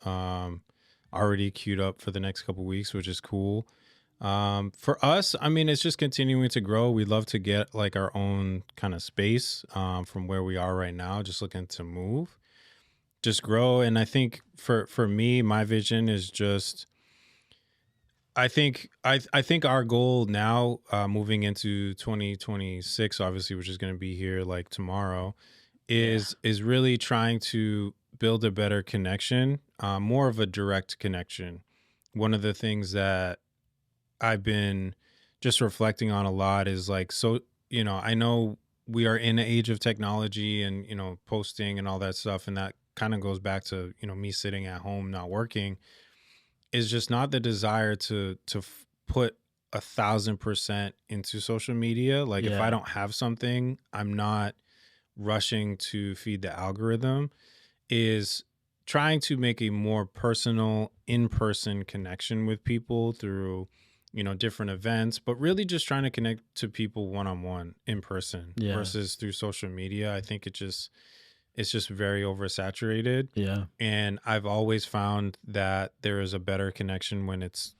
A: already queued up for the next couple weeks, which is cool. For us, I mean, it's just continuing to grow. We'd love to get like our own kind of space from where we are right now, just looking to move, just grow. And I think for me, my vision is just, I think our goal now, moving into 2026, obviously, which is going to be here like tomorrow, is really trying to build a better connection, more of a direct connection. One of the things that I've been just reflecting on a lot is like, so, I know we are in an age of technology and, posting and all that stuff. And that kind of goes back to, me sitting at home, not working, is just not the desire to put 1,000% into social media. Like if I don't have something, I'm not rushing to feed the algorithm, is trying to make a more personal in-person connection with people through, different events, but really just trying to connect to people one-on-one in person versus through social media. I think it's just very oversaturated.
B: Yeah.
A: And I've always found that there is a better connection when it's,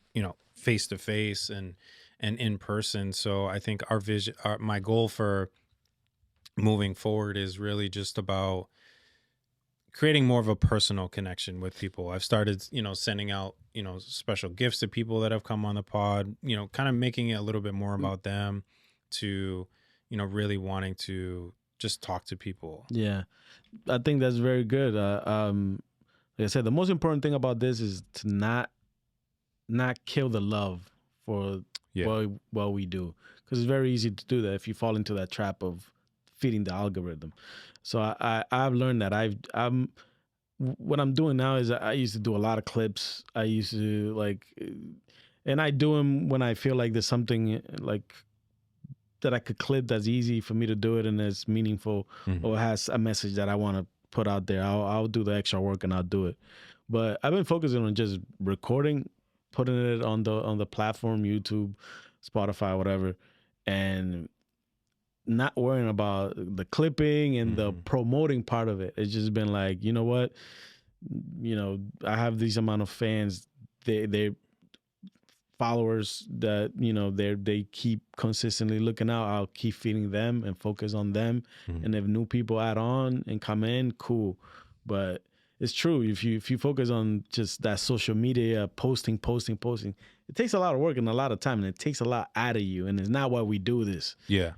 A: face to face and in person. So I think our vision, my goal for moving forward is really just about creating more of a personal connection with people. I've started, sending out, special gifts to people that have come on the pod, kind of making it a little bit more about them to, really wanting to just talk to people.
B: Yeah. I think that's very good. Like I said, the most important thing about this is to not kill the love for what we do, because it's very easy to do that if you fall into that trap of feeding the algorithm. So I've learned that what I'm doing now is I used to do a lot of clips. I used to and I do them when I feel like there's something like that I could clip that's easy for me to do it and it's meaningful or has a message that I want to put out there. I'll do the extra work and I'll do it. But I've been focusing on just recording, putting it on the platform, YouTube, Spotify, whatever, and not worrying about the clipping and the promoting part of it. It's just been like, you know what? I have these amount of fans. They're followers that, they keep consistently looking out. I'll keep feeding them and focus on them. And if new people add on and come in, cool. But it's true. If you focus on just that social media, posting, it takes a lot of work and a lot of time, and it takes a lot out of you. And it's not why we do this.
A: Yeah.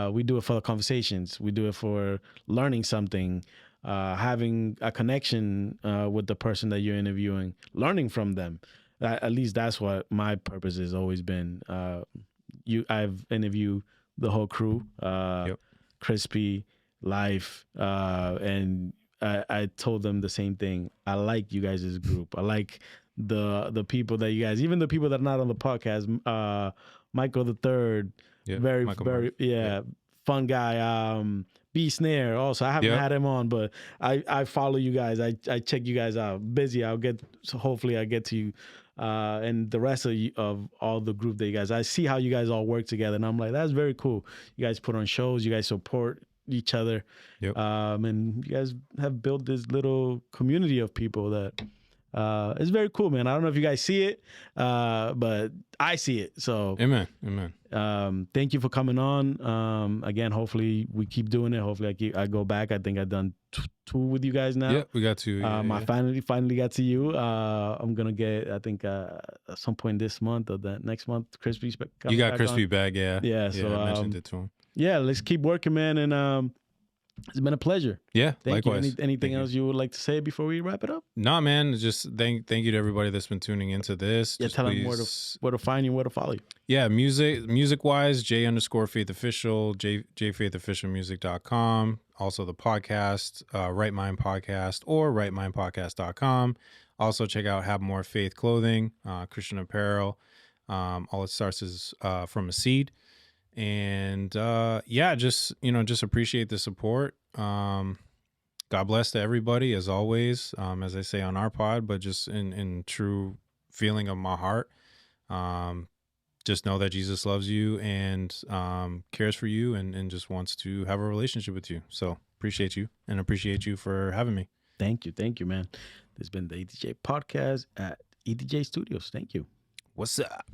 B: We do it for the conversations. We do it for learning something, having a connection with the person that you're interviewing, learning from them. At least that's what my purpose has always been. I've interviewed the whole crew, Crispy, Life, and I told them the same thing. I like you guys' group. I like the people that you guys, even the people that are not on the podcast. Michael the Third, very fun guy. B Snare also. I haven't had him on, but I follow you guys. I check you guys out. Busy. Hopefully I get to you. And the rest of all the group that you guys, I see how you guys all work together, and I'm like, that's very cool. You guys put on shows, you guys support each other, and you guys have built this little community of people that it's very cool, man. I don't know if you guys see it, but I see it. So
A: amen.
B: Thank you for coming on. Again, hopefully we keep doing it. Hopefully I go back. I think I've done two with you guys now.
A: Yeah, we got two.
B: I finally got to you. I'm gonna get, I think at some point this month or that next month, Crispy's back.
A: You got Crispy back, yeah.
B: So
A: I mentioned it to him.
B: Yeah, let's keep working, man. And it's been a pleasure.
A: Yeah,
B: thank
A: likewise.
B: You. Anything else you would like to say before we wrap it up?
A: No, man. Just thank you to everybody that's been tuning into this.
B: Yeah,
A: just
B: tell them where to find you, where to follow you.
A: Yeah, music wise, J_FaithOfficial, jfaithofficialmusic.com. Also the podcast, Right Mind Podcast, or rightmindpodcast.com. Also check out Have More Faith Clothing, Christian apparel. All it starts is from a seed. And just appreciate the support. God bless to everybody as always, as I say on our pod, but just in true feeling of my heart. Just know that Jesus loves you and cares for you and just wants to have a relationship with you. So appreciate you for having me.
B: Thank you, man. This has been the E.D.J. podcast at E.D.J. Studios. Thank you.
A: What's up?